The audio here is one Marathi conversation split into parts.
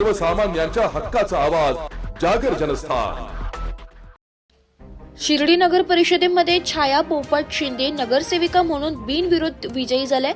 सर्वसामान्यांच्या हक्काचा आवाज जागर जनस्थान। शिर्डी नगर परिषदेमध्ये छाया पोपट शिंदे नगरसेविका म्हणून बिनविरोध विजयी झाले।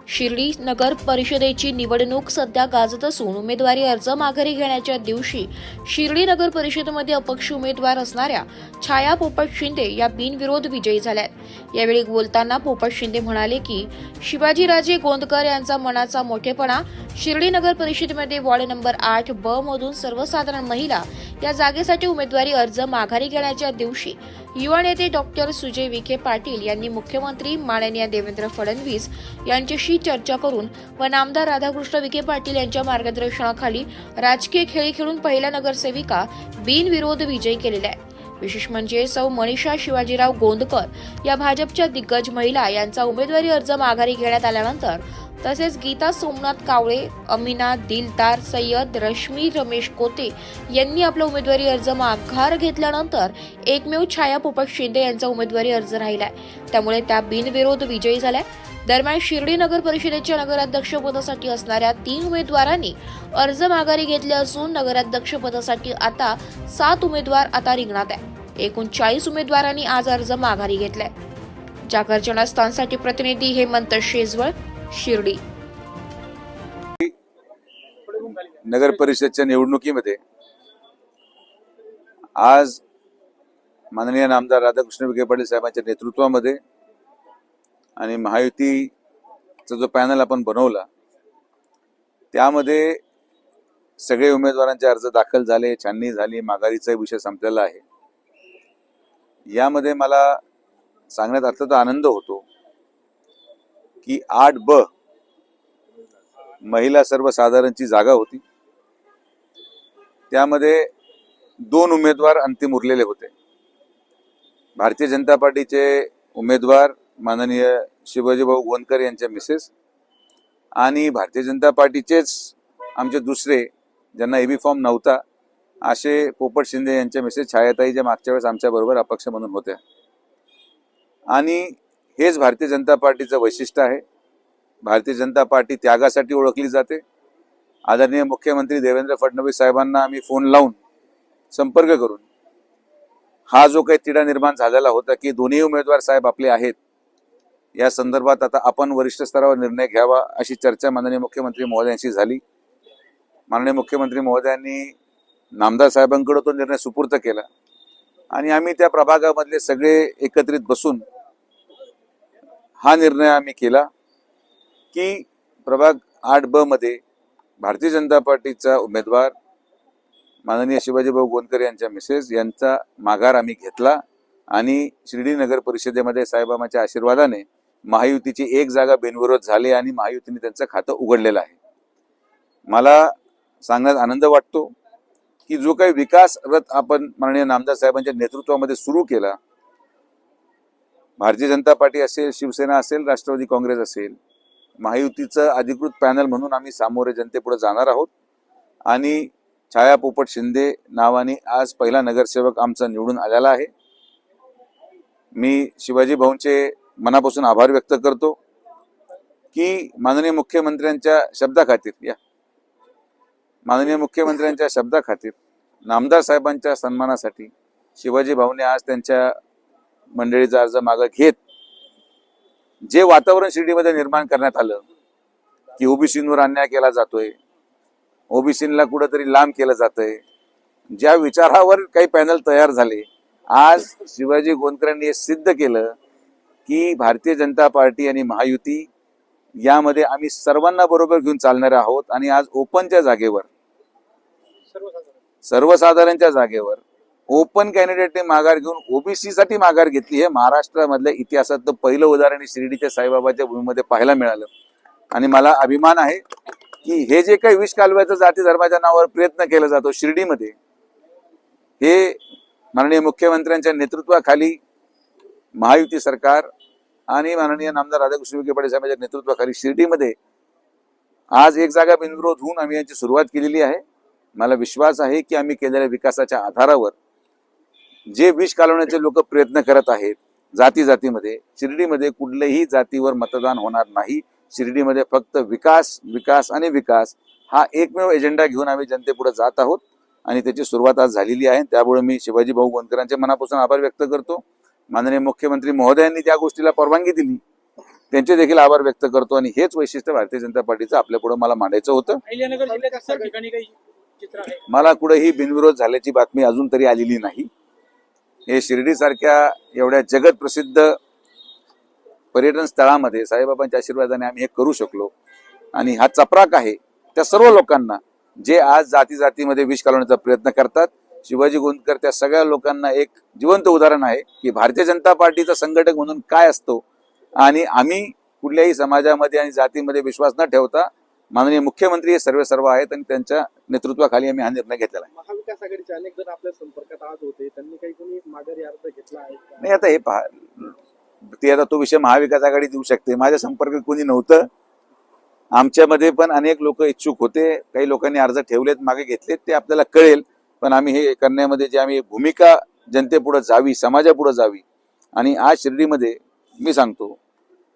शिर्डी नगर परिषदेची निवडणूक सध्या गाजत असून उमेदवारी अर्ज माघारी घेण्याच्या दिवशी शिर्डी नगर परिषदेमध्ये अपक्ष उमेदवार असणाऱ्या छाया पोपट शिंदे या बिनविरोध विजयी झाल्या। यावेळी बोलताना पोपट शिंदे म्हणाले की शिवाजीराजे गोंदकर यांचा मनाचा मोठेपणा, शिर्डी नगर परिषदेमध्ये वॉर्ड नंबर 8 ब मधून सर्वसाधारण महिला या जागेसाठी उमेदवारी अर्ज माघारी घेण्याच्या दिवशी युवा नेते डॉक्टर सुजय विखे पाटील यांनी मुख्यमंत्री माननीय देवेंद्र फडणवीस यांच्याशी चर्चा करून व नामदार राधाकृष्ण विखे पाटील यांच्या मार्गदर्शनाखाली राजकीय खेळी खेळून पहिल्या नगरसेविका बिनविरोध विजयी केलेला आहे। विशेष म्हणजे सौ मनीषा शिवाजीराव गोंदकर या भाजपच्या दिग्गज महिला यांचा उमेदवारी अर्ज माघारी घेण्यात आल्यानंतर तसेच गीता सोमनाथ कावळे, अमीना दिलदार, सय्यद रश्मी रमेश कोते यांनी आपला उमेदवारी अर्ज माघार घेतल्यानंतर एकमेव छाया पोपट शिंदे यांचा उमेदवारी अर्ज राहिलाय, त्यामुळे त्या बिनविरोध विजयी झाल्या। दरम्यान शिर्डी नगर परिषदेच्या नगराध्यक्षपदासाठी असणाऱ्या 3 उमेदवारांनी अर्ज माघारी घेतले असून नगराध्यक्षपदासाठी आता 7 उमेदवार आता रिंगणात आहे। एकूण 40 उमेदवारांनी आज अर्ज माघारी घेतलाय। जागर जनस्थानसाठी प्रतिनिधी हेमंत शेजवळ, शिर्डी। नगर परिषदेच्या निवडणुकीमध्ये आज माननीय नामदार राधाकृष्ण विखे पाटील साहेबांच्या नेतृत्वामध्ये आणि महायुतीचा जो पॅनल आपण बनवला त्यामध्ये सगळे उमेदवारांचे अर्ज दाखल झाले, छाननी झाली, माघारीचा विषय संपलेला आहे। यामध्ये मला सांगण्यात अत्यंत आनंद होतो की 8 ब महिला सर्वसाधारणची जागा होती, त्यामध्ये 2 उमेदवार अंतिम उरलेले होते। भारतीय जनता पार्टीचे उमेदवार माननीय शिवाजीभाऊ गोंदकर यांच्या मिसेस आणि भारतीय जनता पार्टीचेच आमचे दुसरे ज्यांना एबी फॉर्म नव्हता असे पोपट शिंदे यांच्या मिसेस छायाताई, ज्या मागच्या वेळेस आमच्या बरोबर अपक्ष म्हणून होत्या। आणि हेच भारतीय जनता पार्टीचं वैशिष्ट्य आहे। भारतीय जनता पार्टी त्यागासाठी ओळखली जाते। आदरणीय मुख्यमंत्री देवेंद्र फडणवीस साहेबांना आम्ही फोन लावून संपर्क करून हा जो काही तिढा निर्माण झालेला होता की दोन्ही उमेदवार साहेब आपले आहेत, या संदर्भात आता आपण वरिष्ठ स्तरावर निर्णय घ्यावा अशी चर्चा माननीय मुख्यमंत्री महोदयांशी झाली। माननीय मुख्यमंत्री महोदयांनी नामदार साहेबांकडे तो निर्णय सुपूर्द केला आणि आम्ही त्या प्रभागामधले सगळे एकत्रित बसून हा निर्णय आम्ही केला की प्रभाग 8 ब मध्ये भारतीय जनता पार्टीचा उमेदवार माननीय शिवाजीभाऊ गोंदकर यांच्या मिसेस यांचा माघार आम्ही घेतला आणि शिर्डी नगर परिषदेमध्ये साईबाबांच्या आशीर्वादाने महायुतीची 1 जागा बिनविरोध झाली आणि महायुतीने त्यांचं खातं उघडलेलं आहे। मला सांगण्यात आनंद वाटतो की जो काही विकास रथ आपण माननीय नामदार साहेबांच्या नेतृत्वामध्ये सुरू केला, भारतीय जनता पार्टी असेल, शिवसेना असेल, राष्ट्रवादी काँग्रेस असेल, महायुतीचं अधिकृत पॅनल म्हणून आम्ही सामोरे जनतेपुढे जाणार आहोत आणि छाया पोपट शिंदे नावाने आज पहिला नगरसेवक आमचा निवडून आलेला आहे। मी शिवाजी भाऊंचे मनापासून आभार व्यक्त करतो की माननीय मुख्यमंत्र्यांच्या शब्दाखातीर नामदार साहेबांच्या सन्मानासाठी शिवाजी भाऊने आज त्यांच्या मंडळीचा अर्ज मागे घेत जे वातावरण शिर्डीमध्ये निर्माण करण्यात आलं की ओबीसींवर अन्याय केला जातोय, ओबीसींना कुठेतरी लांब केलं जातंय, ज्या विचारावर काही पॅनल तयार झाले, आज शिवाजी गोंदकरांनी हे सिद्ध केलं की भारतीय जनता पार्टी आणि महायुती यामध्ये आम्ही सर्वांना बरोबर घेऊन चालणारे आहोत आणि आज ओपनच्या जागेवर, सर्वसाधारणच्या जागेवर ओपन कॅन्डिडेटने माघार घेऊन ओबीसी साठी माघार घेतली। हे महाराष्ट्रामधल्या इतिहासात पहिलं उदाहरण शिर्डीच्या साईबाबाच्या भूमीमध्ये पाहायला मिळालं आणि मला अभिमान आहे की हे जे काही विष कालव्याचं जाती धर्माच्या नावावर प्रयत्न केला जातो शिर्डीमध्ये, हे माननीय मुख्यमंत्र्यांच्या नेतृत्वाखाली महायुती सरकार आणि माननीय नामदार राधाकृष्ण विखे पाटील साहेबांच्या नेतृत्वाखाली शिर्डीमध्ये आज 1 जागा बिनविरोध होऊन आम्ही यांची सुरुवात केलेली आहे। मला विश्वास आहे की आम्ही केलेल्या विकासाच्या आधारावर जे विष कालवण्याचे लोक प्रयत्न करत आहेत जातीमध्ये, शिर्डीमध्ये कुठल्याही जातीवर मतदान होणार नाही। शिर्डीमध्ये फक्त विकास, विकास आणि विकास हा एकमेव एजेंडा घेऊन आम्ही जनतेपुढे जात आहोत आणि त्याची सुरुवात आज झालेली आहे. त्यामुळे मी शिवाजी भाऊ गोंदकरांचे मनापासून आभार व्यक्त करतो. माननीय मुख्यमंत्री महोदयांनी त्या गोष्टीला परवानगी दिली, त्यांचे देखील आभार व्यक्त करतो. आणि हेच वैशिष्ट्य भारतीय जनता पार्टीचं आपल्या पुढे मला मांडायचं होतं. अहिल्यानगर जिल्ह्यात अशा ठिकाणी काही चित्र आहे? मला कुठेही बिनविरोध झाल्याची बातमी अजून तरी आलेली नाही. हे शिर्डी सारख्या एवढ्या जगत प्रसिद्ध पर्यटन स्थळामध्ये साईबाबांच्या आशीर्वादाने आम्ही हे करू शकलो. आणि हा चपराक आहे त्या सर्व लोकांना जे आज जाती जातीमध्ये विष घालवण्याचा प्रयत्न करतात. शिवाजी गोंदकर त्या सगळ्या लोकांना एक जिवंत उदाहरण आहे की भारतीय जनता पार्टीचा संघटक म्हणून काय असतो. आणि आम्ही कुठल्याही समाजामध्ये आणि जातीमध्ये विश्वास न ठेवता माननीय मुख्यमंत्री हे सर्व आहेत आणि त्यांच्या नेतृत्वाखाली आम्ही हा निर्णय घेतलेला आहे. महाविकास आघाडीचे अनेक जण आपल्या संपर्कात आज होते, त्यांनी काही कोणी माघारी अर्ज घेतला आहे का? नाही, आता हे पहा, ते आता तो विषय महाविकास आघाडी देऊ शकते. माझ्या संपर्कात कोणी नव्हतं. आमच्यामध्ये पण अनेक लोक इच्छुक होते, काही लोकांनी अर्ज ठेवलेत, मागे घेतलेत, ते आपल्याला कळेल. पण आम्ही हे करण्यामध्ये जे आम्ही भूमिका जनतेपुढे जावी, समाजापुढे जावी. आणि आज शिर्डीमध्ये मी सांगतो,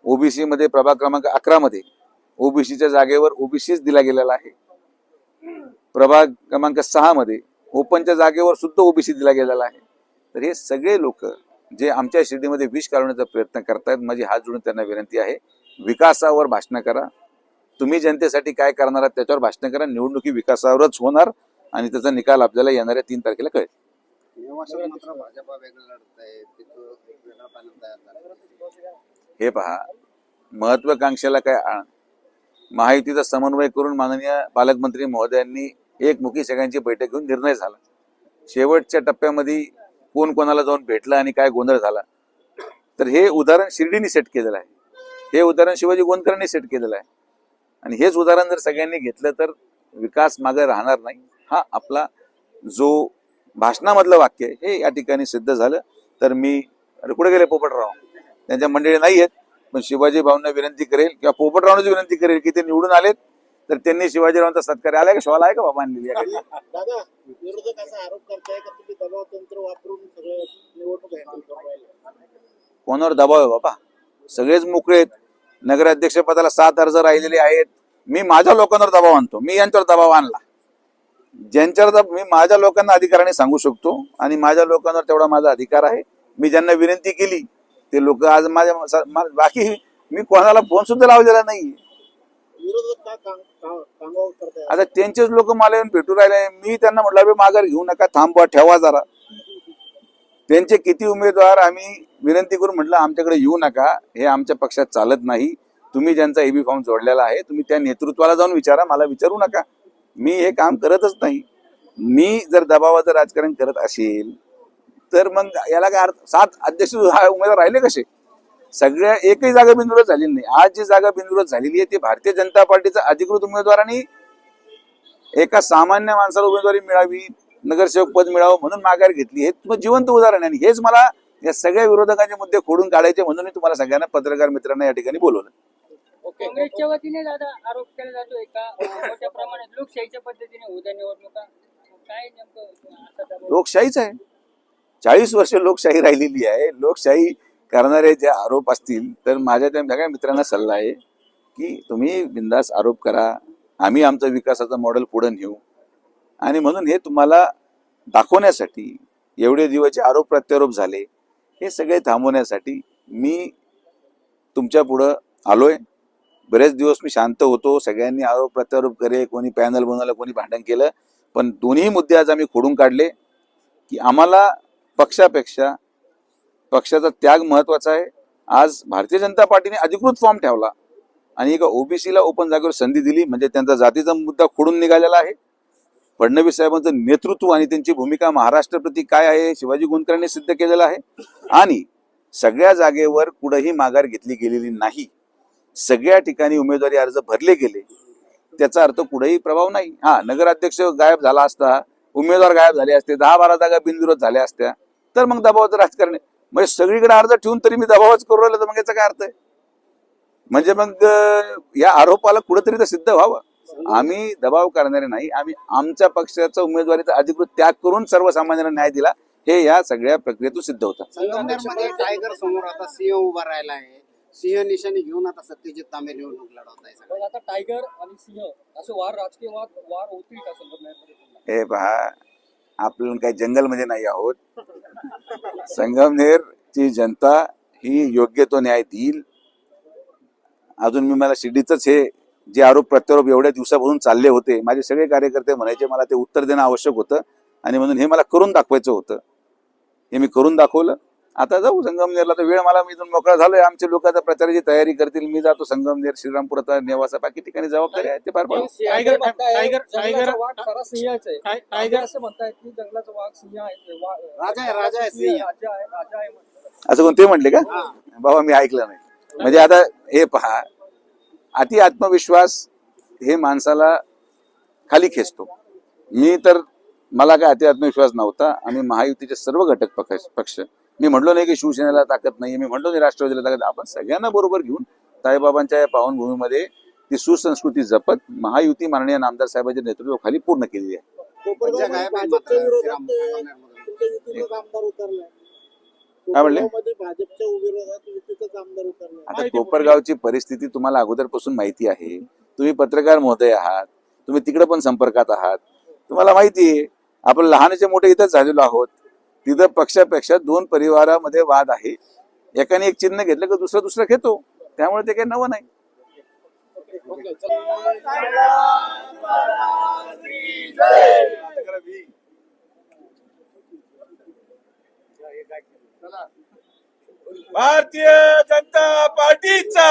ओबीसी मध्ये प्रभाग क्रमांक 11 मध्ये ओबीसीच्या जागेवर ओबीसीच दिला गेलेला आहे. प्रभाग क्रमांक 6 मध्ये ओपनच्या जागेवर सुद्धा ओबीसी दिला गेलेला आहे. तर हे सगळे लोक जे आमच्या शिर्डीमध्ये विष घालवण्याचा प्रयत्न करतायत, माझी हात जोडून त्यांना विनंती आहे, विकासावर भाषण करा. तुम्ही जनतेसाठी काय करणार आहात त्याच्यावर भाषण करा. निवडणुकी विकासावरच होणार आणि त्याचा निकाल आपल्याला येणाऱ्या 3 तारखेला कळेल. हे पहा, महत्वाकांक्षेला काय, महायुतीचा समन्वय करून माननीय पालकमंत्री महोदयांनी एकमुखी सगळ्यांची बैठक घेऊन निर्णय झाला. शेवटच्या टप्प्यामध्ये कोण कोणाला जाऊन भेटला आणि काय गोंधळ झाला. तर हे उदाहरण शिर्डीने सेट केलेलं आहे, हे उदाहरण शिवाजी गोंदकरांनी सेट केलेलं आहे. आणि हेच उदाहरण जर सगळ्यांनी घेतलं तर विकास मागे राहणार नाही. हा आपला जो भाषणामधलं वाक्य हे या ठिकाणी सिद्ध झालं. तर मी कुठे गेले पोपटराव, त्यांच्या मंडळी नाही आहेत, पण शिवाजी भाऊंना विनंती करेल किंवा पोपटरावांची विनंती करेल की ते निवडून आलेत तर त्यांनी शिवाजीरावांचा सत्कार आलाय का शॉल आहे का बाबा आणलेली आहे. दादा, विरोधक असा आरोप करताय का तुम्ही दबाव तंत्र वापरून सगळं निवडणूक हँडल करू राहिले? कोणावर दबाव आहे बाबा? सगळेच मोकळे आहेत. नगराध्यक्ष पदाला 7 अर्ज राहिलेले आहेत. मी माझ्या लोकांवर दबाव आणतो, मी यांच्यावर दबाव आणला. ज्यांच्यावर मी माझ्या लोकांना अधिकाराने सांगू शकतो आणि माझ्या लोकांवर तेवढा माझा अधिकार आहे. मी ज्यांना विनंती केली ते लोक आज माझ्या, बाकी मी कोणाला फोन सुद्धा लावलेला नाही. विरोधक का कांगावर करताय? आता त्यांचेच लोक मला येऊन भेटू राहिले. मी त्यांना म्हटलं माघार घेऊ नका, थांबवा, ठेवा जरा. त्यांचे किती उमेदवार आम्ही विनंती करून म्हटलं आमच्याकडे येऊ नका, हे आमच्या पक्षात चालत नाही. तुम्ही ज्यांचा EB फॉर्म जोडलेला आहे तुम्ही त्या नेतृत्वाला जाऊन विचारा, मला विचारू नका. मी हे काम करतच नाही. मी जर दबावाचं राजकारण करत असेल तर मग याला काय अर्थ? 7 अध्यक्ष उमेदवार राहिले कसे? सगळ्या एकही जागा बिनविरोध झालेली नाही. आज जी जागा बिनविरोध झालेली आहे ती भारतीय जनता पार्टीचा अधिकृत उमेदवारांनी एका सामान्य माणसाला उमेदवारी मिळावी, नगरसेवक पद मिळावं म्हणून माघार घेतली. हे तुम्ही जिवंत उदाहरण आहे. आणि हेच मला या सगळ्या विरोधकांचे मुद्दे खोडून काढायचे म्हणून मी तुम्हाला सगळ्यांना, पत्रकार मित्रांना या ठिकाणी बोलवलं. काँग्रेसच्या वतीने दादा आरोप केला जातोय का मोठ्या प्रमाणात लोकशाहीच्या पद्धतीने उद्या निवडणुका, काय नेमकं? लोकशाहीच आहे, 40 वर्ष लोकशाही राहिलेली आहे. लोकशाही करणारे जे आरोप असतील तर माझ्या त्या सगळ्या मित्रांना सल्ला आहे की तुम्ही बिंदास आरोप करा, आम्ही आमचं विकासाचं मॉडेल पुढे नेऊ. आणि म्हणून हे तुम्हाला दाखवण्यासाठी एवढे दिवसचे आरोप प्रत्यारोप झाले, हे सगळे थांबवण्यासाठी मी तुमच्या पुढं आलोय. बरेच दिवस मी शांत होतो, सगळ्यांनी आरोप प्रत्यारोप करे, कोणी पॅनल बनवलं, कोणी भांडण केलं, पण दोन्ही मुद्दे आज आम्ही खोडून काढले की आम्हाला पक्षापेक्षा पक्षाचा त्याग महत्वाचा आहे. आज भारतीय जनता पार्टीने अधिकृत फॉर्म ठेवला आणि एका ओबीसीला ओपन जागेवर संधी दिली, म्हणजे त्यांचा जातीचा मुद्दा खोडून निघालेला आहे. फडणवीस साहेबांचं नेतृत्व आणि त्यांची भूमिका महाराष्ट्राप्रती काय आहे शिवाजी गोंदकरांनी सिद्ध केलेलं आहे. आणि सगळ्या जागेवर कुठेही माघार घेतली गेलेली नाही. सगळ्या ठिकाणी उमेदवारी अर्ज भरले गेले, त्याचा अर्थ कुठेही प्रभाव नाही. हा, नगराध्यक्ष गायब झाला असता, उमेदवार गायब झाले असते, 10-12 जागा बिनविरोध झाल्या असत्या तर मग दबावाचं राजकारण आहे. म्हणजे सगळीकडे अर्ज ठेवून तरी मी दबावच करू राहिलो तर मग याचा काय अर्थ आहे? म्हणजे मग या आरोपाला कुठेतरी तर सिद्ध व्हावं. आम्ही दबाव करणारे नाही, आम्ही आमच्या पक्षाचा उमेदवारीचा अधिकृत त्याग करून सर्वसामान्यांना न्याय दिला, हे या सगळ्या प्रक्रियेतून सिद्ध होतं. संगमनेरमध्ये टायगर समोर आता सिंह उभा राहिला आहे. सिंह निशाणी घेऊन आता सत्यजित तांबे निवडणूक लढवत आहे. मग आता टायगर आणि सिंह असे राजकीय वार होतील का संगमनेरमध्ये? हे पहा, आपण काही जंगलमध्ये नाही आहोत. संगमनेरची जनता ही योग्य तो न्याय देईल. अजून मला शिर्डीचंच हे जे आरोप प्रत्यारोप एवढ्या दिवसापासून चालले होते, माझे सगळे कार्यकर्ते म्हणायचे मला ते उत्तर देणं आवश्यक होतं आणि म्हणून हे मला करून दाखवायचं होतं. हे मी करून दाखवलं. आता जाऊ संगमनेरला. तर वेळ मला मी इथून मोकळा झालोय. आमचे लोक आता प्रचाराची तयारी करतील. मी जातो संगमनेर, श्रीरामपूर, आता नेवासा, बाकी ठिकाणी जबाबदारी आहे ते पार पाडू. जंगलाचा वाघ खरा सिंहच आहे. टायगर असं म्हणतायत की जंगलाचा वाघ सिंह आहे. राजा आहे सिंह. राजा आहे. असं कोण ते म्हणले का? बाबा मी ऐकलं नाही. म्हणजे आता हे पहा, अति आत्मविश्वास हे माणसाला खाली खेचतो. मी तर मला काय अति आत्मविश्वास नव्हता. आम्ही महायुतीचे सर्व घटक पक्ष, मी म्हणलो नाही की शिवसेनेला ताकद नाही, मी म्हणलो नाही राष्ट्रवादीला ताकद. आपण सगळ्यांना बरोबर घेऊन साईबाबांच्या या पावनभूमीमध्ये ती सुसंस्कृती जपत महायुती माननीय नामदार साहेबांच्या नेतृत्वाखाली पूर्ण केलेली आहे. कोपरगावमध्ये भाजपच्या विरोधात तुमच्या युतीचाच आमदार उतरलाय. काय म्हणले? कोपरगावमध्ये भाजपच्या विरोधात युतीचाच आमदार उतरलाय. आता कोपरगावची परिस्थिती तुम्हाला अगोदरपासून माहिती आहे. तुम्ही पत्रकार महोदय आहात, तुम्ही तिकडे पण संपर्कात आहात, तुम्हाला माहिती आहे. आपण लहानचे मोठे इथंच झालेलो आहोत. तिथं पक्षापेक्षा दोन परिवारामध्ये वाद आहे. एकाने एक चिन्ह घेतलं की दुसरं घेतो. त्यामुळे ते काही नवं नाही. भारतीय जनता पार्टीचा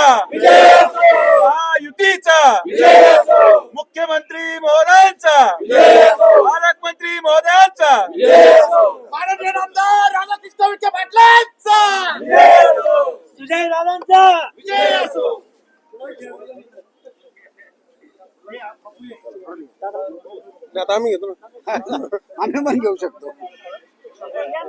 महायुतीचा मुख्यमंत्री महोदयांचा, पालकमंत्री महोदयांचा, माननीय नामदार राधाकृष्ण विखे पाटलांचा, सुजय दादांचा विजय असो. आता आम्ही घेतो ना. आम्ही पण घेऊ शकतो.